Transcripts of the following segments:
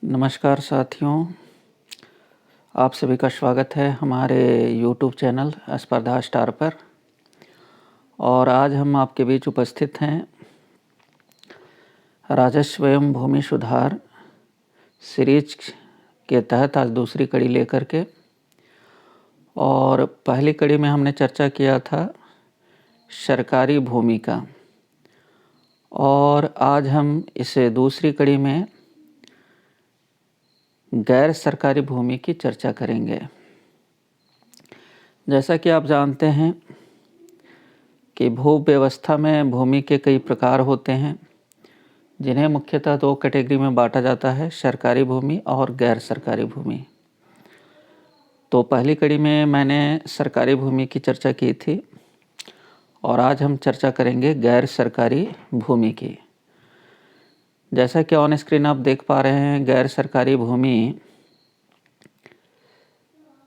नमस्कार साथियों, आप सभी का स्वागत है हमारे YouTube चैनल स्पर्धा स्टार पर। और आज हम आपके बीच उपस्थित हैं राजस्व एवं भूमि सुधार सीरीज के तहत आज दूसरी कड़ी लेकर के। और पहली कड़ी में हमने चर्चा किया था सरकारी भूमि का, और आज हम इसे दूसरी कड़ी में गैर सरकारी भूमि की चर्चा करेंगे। जैसा कि आप जानते हैं कि भू व्यवस्था में भूमि के कई प्रकार होते हैं, जिन्हें मुख्यतः दो कैटेगरी में बांटा जाता है, सरकारी भूमि और गैर सरकारी भूमि। तो पहली कड़ी में मैंने सरकारी भूमि की चर्चा की थी और आज हम चर्चा करेंगे गैर सरकारी भूमि की। जैसा कि ऑन स्क्रीन आप देख पा रहे हैं, गैर सरकारी भूमि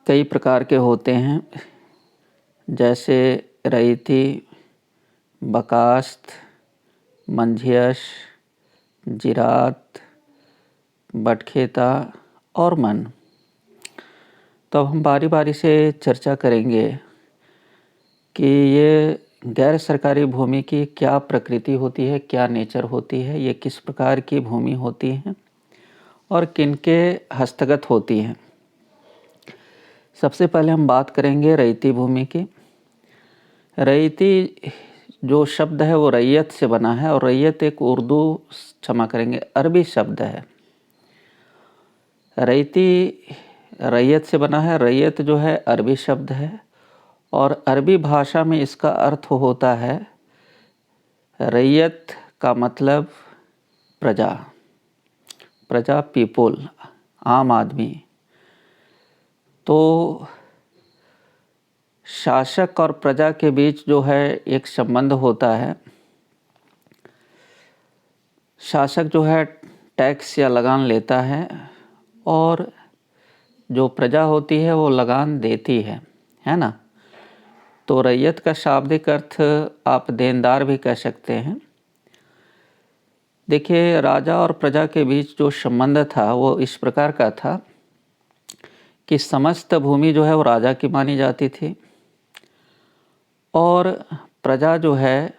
कई प्रकार के होते हैं, जैसे रईती, बकास्त, मंझियस, जिरात, बटखेता और मन। तो अब हम बारी बारी से चर्चा करेंगे कि ये गैर सरकारी भूमि की क्या प्रकृति होती है, क्या नेचर होती है, ये किस प्रकार की भूमि होती है और किनके हस्तगत होती हैं। सबसे पहले हम बात करेंगे रईती भूमि की। रईती जो शब्द है वो रैयत से बना है, और रैयत एक अरबी शब्द है। रईती रैयत से बना है। रैयत जो है अरबी शब्द है, और अरबी भाषा में इसका अर्थ होता है, रैयत का मतलब प्रजा, प्रजा पीपुल, आम आदमी। तो शासक और प्रजा के बीच जो है एक संबंध होता है। शासक जो है टैक्स या लगान लेता है, और जो प्रजा होती है वो लगान देती है ना। तो रैयत का शाब्दिक अर्थ आप देनदार भी कह सकते हैं। देखिए, राजा और प्रजा के बीच जो संबंध था वो इस प्रकार का था कि समस्त भूमि जो है वो राजा की मानी जाती थी, और प्रजा जो है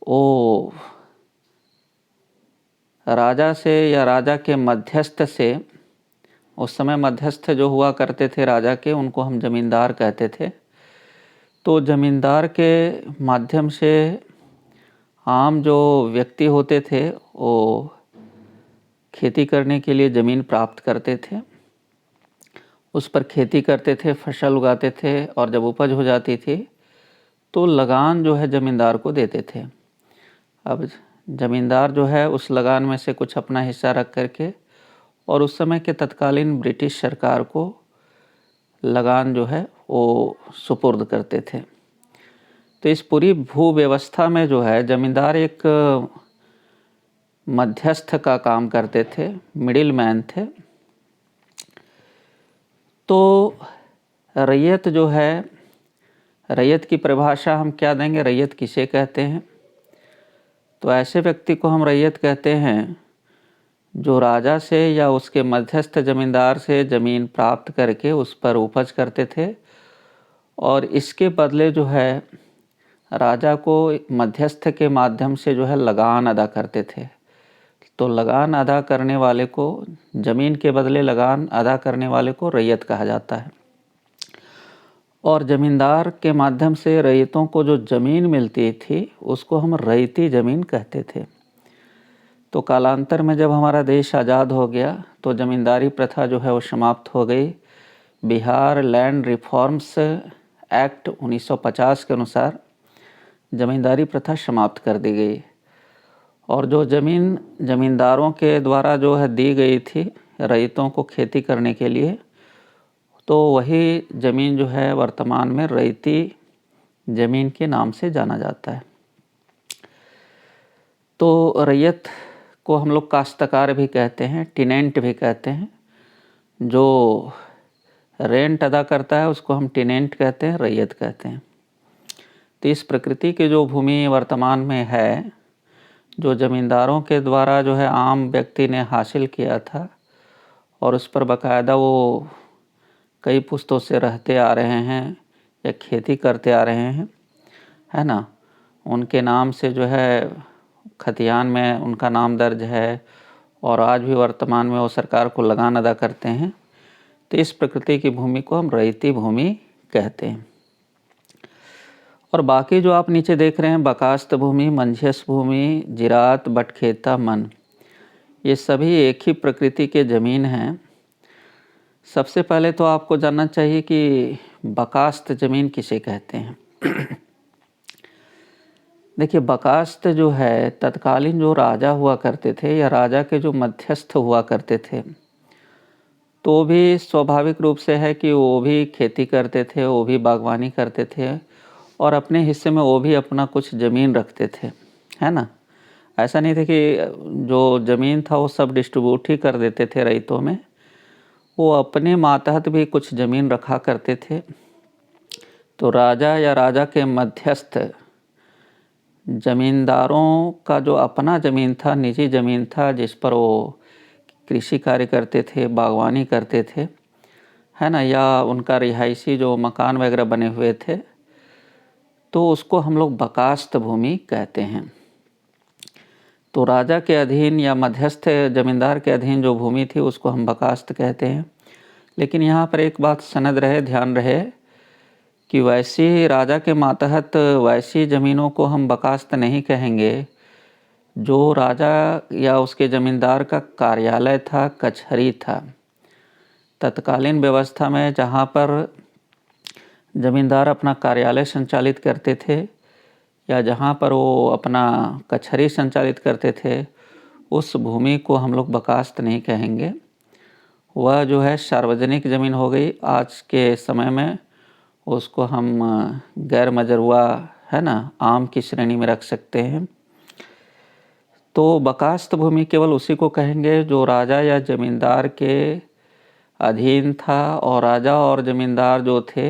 वो राजा से या राजा के मध्यस्थ से, उस समय मध्यस्थ जो हुआ करते थे राजा के, उनको हम जमींदार कहते थे। तो जमींदार के माध्यम से आम जो व्यक्ति होते थे वो खेती करने के लिए ज़मीन प्राप्त करते थे, उस पर खेती करते थे, फसल उगाते थे, और जब उपज हो जाती थी तो लगान जो है ज़मींदार को देते थे। अब ज़मींदार जो है उस लगान में से कुछ अपना हिस्सा रख करके, और उस समय के तत्कालीन ब्रिटिश सरकार को लगान जो है वो सुपुर्द करते थे। तो इस पूरी भू व्यवस्था में जो है ज़मींदार एक मध्यस्थ का काम करते थे, मिडिल मैन थे। तो रैयत जो है, रैयत की परिभाषा हम क्या देंगे, रैयत किसे कहते हैं? तो ऐसे व्यक्ति को हम रैयत कहते हैं जो राजा से या उसके मध्यस्थ जमींदार से ज़मीन प्राप्त करके उस पर उपज करते थे, और इसके बदले जो है राजा को मध्यस्थ के माध्यम से जो है लगान अदा करते थे। तो लगान अदा करने वाले को, ज़मीन के बदले लगान अदा करने वाले को रैयत कहा जाता है। और ज़मींदार के माध्यम से रैयतों को जो ज़मीन मिलती थी उसको हम रैयती ज़मीन कहते थे। तो कालांतर में जब हमारा देश आज़ाद हो गया तो ज़मींदारी प्रथा जो है वो समाप्त हो गई। बिहार लैंड रिफॉर्म्स एक्ट 1950 के अनुसार ज़मींदारी प्रथा समाप्त कर दी गई, और जो ज़मीन ज़मींदारों के द्वारा जो है दी गई थी रैयतों को खेती करने के लिए, तो वही ज़मीन जो है वर्तमान में रैयती ज़मीन के नाम से जाना जाता है। तो रैयत को हम लोग काश्तकार भी कहते हैं, टिनेंट भी कहते हैं। जो रेंट अदा करता है उसको हम टिनेंट कहते हैं, रैयत कहते हैं। तो इस प्रकृति की जो भूमि वर्तमान में है, जो ज़मींदारों के द्वारा जो है आम व्यक्ति ने हासिल किया था और उस पर बाकायदा वो कई पुश्तों से रहते आ रहे हैं या खेती करते आ रहे हैं, है ना। उनके नाम से जो है खतियान में उनका नाम दर्ज है और आज भी वर्तमान में वो सरकार को लगान अदा करते हैं। तो इस प्रकृति की भूमि को हम रैयती भूमि कहते हैं। और बाकी जो आप नीचे देख रहे हैं बकास्त भूमि, मंझियस भूमि, जिरात, बटखेता, मन, ये सभी एक ही प्रकृति के ज़मीन हैं। सबसे पहले तो आपको जानना चाहिए कि बकास्त ज़मीन किसे कहते हैं। देखिए, बकास्त जो है तत्कालीन जो राजा हुआ करते थे या राजा के जो मध्यस्थ हुआ करते थे, तो भी स्वाभाविक रूप से है कि वो भी खेती करते थे, वो भी बागवानी करते थे और अपने हिस्से में वो भी अपना कुछ ज़मीन रखते थे, है ना। ऐसा नहीं था कि जो ज़मीन था वो सब डिस्ट्रीब्यूट ही कर देते थे रैयतों में, वो अपने मातहत भी कुछ ज़मीन रखा करते थे। तो राजा या राजा के मध्यस्थ ज़मींदारों का जो अपना ज़मीन था, निजी ज़मीन था, जिस पर वो कृषि कार्य करते थे, बागवानी करते थे, है ना, या उनका रिहायशी जो मकान वगैरह बने हुए थे, तो उसको हम लोग बकास्त भूमि कहते हैं। तो राजा के अधीन या मध्यस्थ ज़मींदार के अधीन जो भूमि थी उसको हम बकास्त कहते हैं। लेकिन यहाँ पर एक बात सनद रहे, ध्यान रहे कि वैसी राजा के मातहत वैसी ज़मीनों को हम बकास्त नहीं कहेंगे जो राजा या उसके ज़मींदार का कार्यालय था, कचहरी था। तत्कालीन व्यवस्था में जहाँ पर ज़मींदार अपना कार्यालय संचालित करते थे या जहाँ पर वो अपना कचहरी संचालित करते थे, उस भूमि को हम लोग बकास्त नहीं कहेंगे। वह जो है सार्वजनिक ज़मीन हो गई। आज के समय में उसको हम गैर मजरूआ, है ना, आम की श्रेणी में रख सकते हैं। तो बकास्त भूमि केवल उसी को कहेंगे जो राजा या ज़मींदार के अधीन था और राजा और ज़मींदार जो थे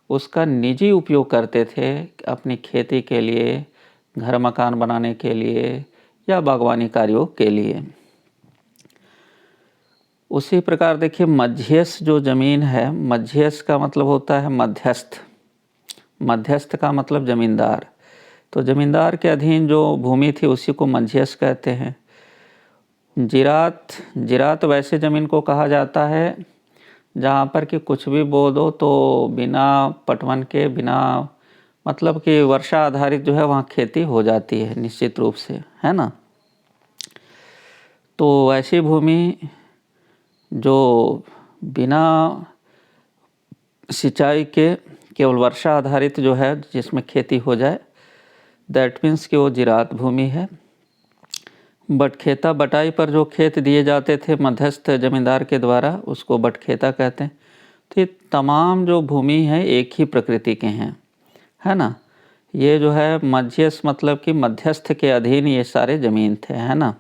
उसका निजी उपयोग करते थे अपनी खेती के लिए, घर मकान बनाने के लिए या बागवानी कार्यों के लिए। उसी प्रकार देखिए, मध्यस्थ जो ज़मीन है, मध्यस्थ का मतलब होता है मध्यस्थ, मध्यस्थ का मतलब ज़मींदार। तो ज़मींदार के अधीन जो भूमि थी उसी को मध्यस्थ कहते हैं। जिरात, जिरात वैसे ज़मीन को कहा जाता है जहाँ पर कि कुछ भी बो दो तो बिना पटवन के, बिना मतलब कि वर्षा आधारित जो है वहाँ खेती हो जाती है निश्चित रूप से, है ना। तो वैसी भूमि जो बिना सिंचाई के केवल वर्षा आधारित जो है जिसमें खेती हो जाए, दैट मीन्स कि वो जिरात भूमि है। बटखेता, बटाई पर जो खेत दिए जाते थे मध्यस्थ ज़मींदार के द्वारा, उसको बटखेता कहते हैं। तो ये तमाम जो भूमि है एक ही प्रकृति के हैं, है ना। ये जो है मध्यस्थ मतलब कि मध्यस्थ के अधीन ये सारे ज़मीन थे, है ना।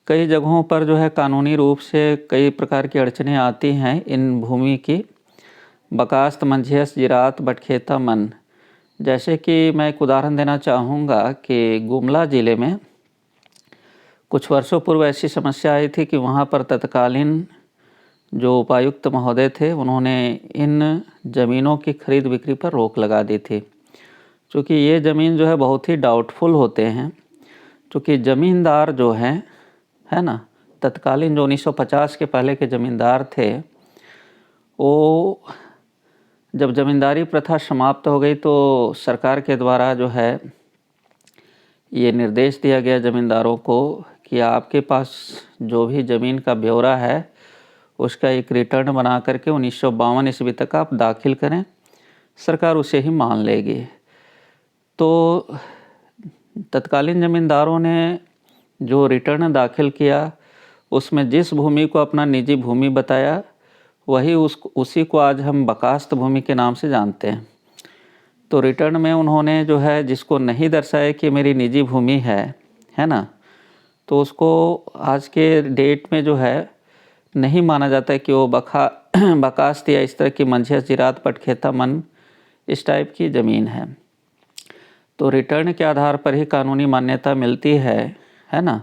कई जगहों पर जो है कानूनी रूप से कई प्रकार की अड़चनें आती हैं इन भूमि की। बकास्त, मंझियस, जिरात, बटखेता, मन। जैसे कि मैं एक उदाहरण देना चाहूँगा कि गुमला ज़िले में कुछ वर्षों पूर्व ऐसी समस्या आई थी कि वहाँ पर तत्कालीन जो उपायुक्त महोदय थे उन्होंने इन ज़मीनों की खरीद बिक्री पर रोक लगा दी थी। चूँकि ये ज़मीन जो है बहुत ही डाउटफुल होते हैं, चूँकि ज़मींदार जो हैं, है ना, तत्कालीन जो 1950 के पहले के ज़मींदार थे, वो जब ज़मींदारी प्रथा समाप्त हो गई तो सरकार के द्वारा जो है ये निर्देश दिया गया ज़मींदारों को कि आपके पास जो भी ज़मीन का ब्यौरा है उसका एक रिटर्न बना करके 1952 ईस्वी तक आप दाखिल करें, सरकार उसे ही मान लेगी। तो तत्कालीन ज़मींदारों ने जो रिटर्न दाखिल किया उसमें जिस भूमि को अपना निजी भूमि बताया वही उसी को आज हम बकास्त भूमि के नाम से जानते हैं। तो रिटर्न में उन्होंने जो है जिसको नहीं दर्शाया कि मेरी निजी भूमि है ना, तो उसको आज के डेट में जो है नहीं माना जाता है कि वो बकास्त या इस तरह की मंझियस, जिरात, बटखेता, मन इस टाइप की ज़मीन है। तो रिटर्न के आधार पर ही कानूनी मान्यता मिलती है ना।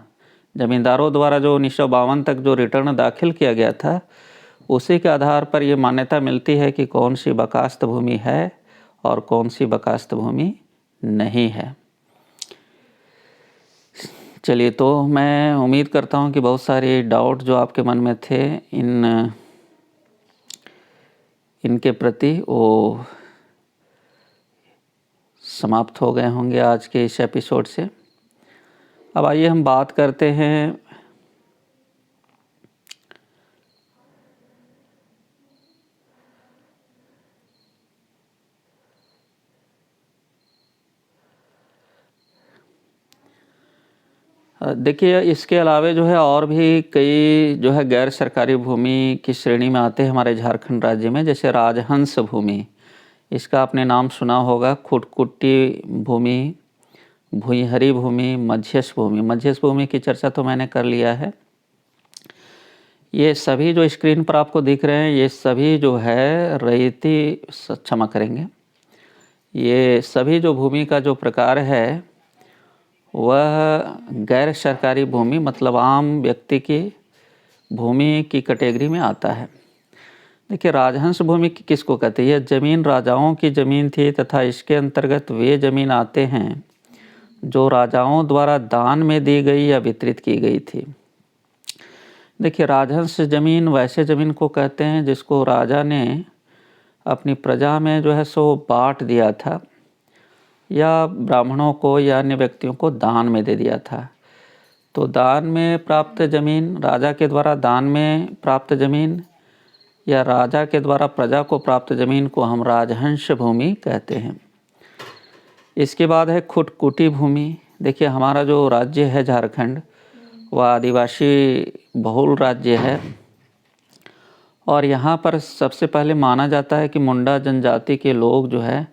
ज़मींदारों द्वारा जो 1952 तक जो रिटर्न दाखिल किया गया था, उसी के आधार पर ये मान्यता मिलती है कि कौन सी बकास्त भूमि है और कौन सी बकास्त भूमि नहीं है। चलिए, तो मैं उम्मीद करता हूँ कि बहुत सारे डाउट जो आपके मन में थे इनके प्रति वो समाप्त हो गए होंगे आज के इस एपिसोड से। अब आइए हम बात करते हैं देखिए, इसके अलावा जो है और भी कई जो है गैर सरकारी भूमि की श्रेणी में आते हैं हमारे झारखंड राज्य में। जैसे राजहंस भूमि, इसका आपने नाम सुना होगा। खुटकुटी भूमि, भुईहरी भूमि, मध्यस्थ भूमि। मध्यस्थ भूमि की चर्चा तो मैंने कर लिया है। ये सभी जो स्क्रीन पर आपको दिख रहे हैं, ये सभी जो है रैयती, क्षमा करेंगे, ये सभी जो भूमि का जो प्रकार है वह गैर सरकारी भूमि मतलब आम व्यक्ति की भूमि की कैटेगरी में आता है। देखिए, राजहंस भूमि किसको कहते हैं? यह ज़मीन राजाओं की ज़मीन थी तथा इसके अंतर्गत वे ज़मीन आते हैं जो राजाओं द्वारा दान में दी गई या वितरित की गई थी। देखिए, राजहंस ज़मीन वैसे ज़मीन को कहते हैं जिसको राजा ने अपनी प्रजा में जो है सो बांट दिया था या ब्राह्मणों को या अन्य व्यक्तियों को दान में दे दिया था। तो दान में प्राप्त ज़मीन, राजा के द्वारा दान में प्राप्त ज़मीन या राजा के द्वारा प्रजा को प्राप्त ज़मीन को हम राजहंस भूमि कहते हैं। इसके बाद है खुटकुटी भूमि। देखिए, हमारा जो राज्य है झारखंड, वह आदिवासी बहुल राज्य है और यहाँ पर सबसे पहले माना जाता है कि मुंडा जनजाति के लोग जो है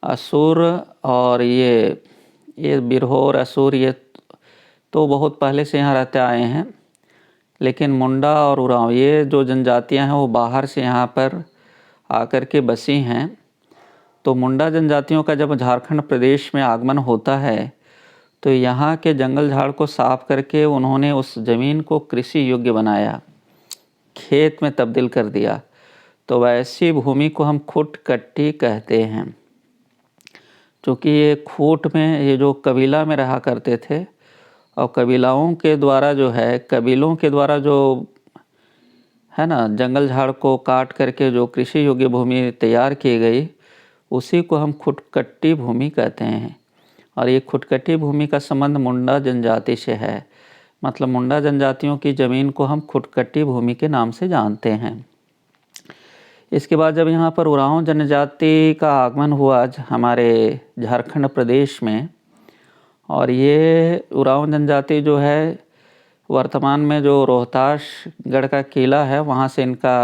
असुर और ये बिरहोर असुर ये तो बहुत पहले से यहाँ रहते आए हैं, लेकिन मुंडा और उरांव ये जो जनजातियाँ हैं वो बाहर से यहाँ पर आकर के बसी हैं। तो मुंडा जनजातियों का जब झारखंड प्रदेश में आगमन होता है तो यहाँ के जंगल झाड़ को साफ करके उन्होंने उस ज़मीन को कृषि योग्य बनाया, खेत में तब्दील कर दिया। तो वैसी भूमि को हम खुटकट्टी कहते हैं। क्योंकि ये खूट में ये जो कबीला में रहा करते थे और कबीलाओं के द्वारा जो है, कबीलों के द्वारा जो है ना जंगल झाड़ को काट करके जो कृषि योग्य भूमि तैयार की गई, उसी को हम खुटकट्टी भूमि कहते हैं। और ये खुटकट्टी भूमि का संबंध मुंडा जनजाति से है। मतलब मुंडा जनजातियों की ज़मीन को हम खुटकट्टी भूमि के नाम से जानते हैं। इसके बाद जब यहाँ पर उरांव जनजाति का आगमन हुआ हमारे झारखंड प्रदेश में, और ये उरांव जनजाति जो है वर्तमान में जो रोहतासगढ़ का किला है वहाँ से इनका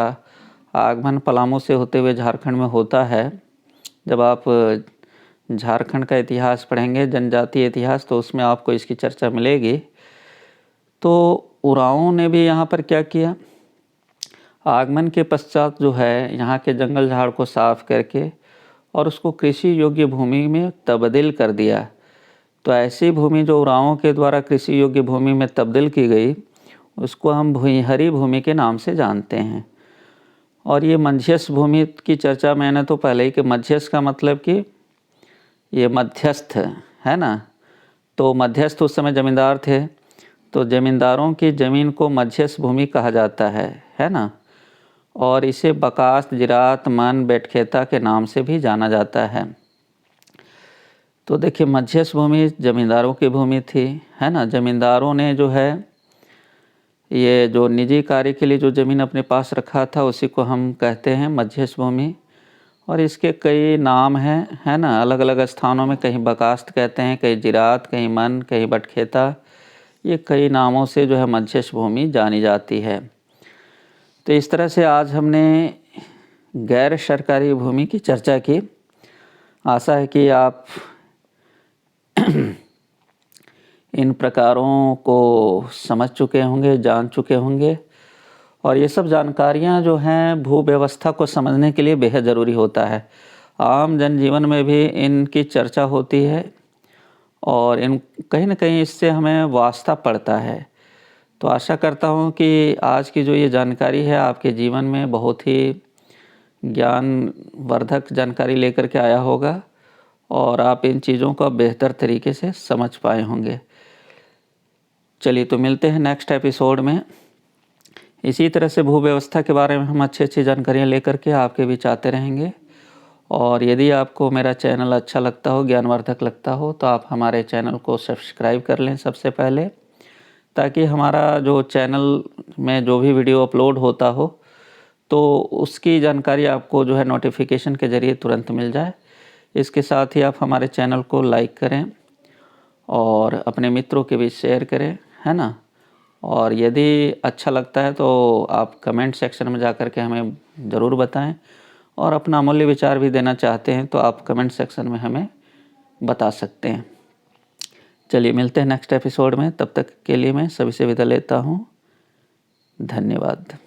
आगमन पलामू से होते हुए झारखंड में होता है। जब आप झारखंड का इतिहास पढ़ेंगे, जनजातीय इतिहास, तो उसमें आपको इसकी चर्चा मिलेगी। तो उरांव ने भी यहाँ पर क्या किया, आगमन के पश्चात जो है यहाँ के जंगल झाड़ को साफ करके और उसको कृषि योग्य भूमि में तब्दील कर दिया। तो ऐसी भूमि जो उरांवों के द्वारा कृषि योग्य भूमि में तब्दील की गई, उसको हम भुईहरी भूमि के नाम से जानते हैं। और ये मध्यस्थ भूमि की चर्चा मैंने तो पहले ही कि मध्यस्थ का मतलब कि ये मध्यस्थ है ना। तो मध्यस्थ उस समय ज़मींदार थे, तो ज़मींदारों की ज़मीन को मध्यस्थ भूमि कहा जाता है ना। और इसे बकास्त, जिरात, मन, बेटखेता के नाम से भी जाना जाता है। तो देखिए, मध्यस्थ भूमि ज़मींदारों की भूमि थी, है ना। ज़मींदारों ने जो है ये जो निजी कार्य के लिए जो ज़मीन अपने पास रखा था उसी को हम कहते हैं मध्यस्थ भूमि। और इसके कई नाम हैं, है ना, अलग अलग स्थानों में। कहीं बकास्त कहते हैं, कहीं जिरात, कहीं मन, कहीं बटखेता। ये कई नामों से जो है मध्यस्थ भूमि जानी जाती है। तो इस तरह से आज हमने गैर सरकारी भूमि की चर्चा की। आशा है कि आप इन प्रकारों को समझ चुके होंगे, जान चुके होंगे। और ये सब जानकारियाँ जो हैं भू व्यवस्था को समझने के लिए बेहद ज़रूरी होता है। आम जनजीवन में भी इनकी चर्चा होती है और इन कहीं न कहीं इससे हमें वास्ता पड़ता है। तो आशा करता हूँ कि आज की जो ये जानकारी है आपके जीवन में बहुत ही ज्ञानवर्धक जानकारी लेकर के आया होगा और आप इन चीज़ों को बेहतर तरीके से समझ पाए होंगे। चलिए तो मिलते हैं नेक्स्ट एपिसोड में। इसी तरह से भू व्यवस्था के बारे में हम अच्छी जानकारियाँ लेकर के आपके बीच आते रहेंगे। और यदि आपको मेरा चैनल अच्छा लगता हो, ज्ञानवर्धक लगता हो, तो आप हमारे चैनल को सब्सक्राइब कर लें सबसे पहले, ताकि हमारा जो चैनल में जो भी वीडियो अपलोड होता हो तो उसकी जानकारी आपको जो है नोटिफिकेशन के ज़रिए तुरंत मिल जाए। इसके साथ ही आप हमारे चैनल को लाइक करें और अपने मित्रों के बीच शेयर करें, है ना। और यदि अच्छा लगता है तो आप कमेंट सेक्शन में जाकर के हमें ज़रूर बताएं और अपना अमूल्य विचार भी देना चाहते हैं तो आप कमेंट सेक्शन में हमें बता सकते हैं। चलिए मिलते हैं नेक्स्ट एपिसोड में, तब तक के लिए मैं सभी से विदा लेता हूँ। धन्यवाद।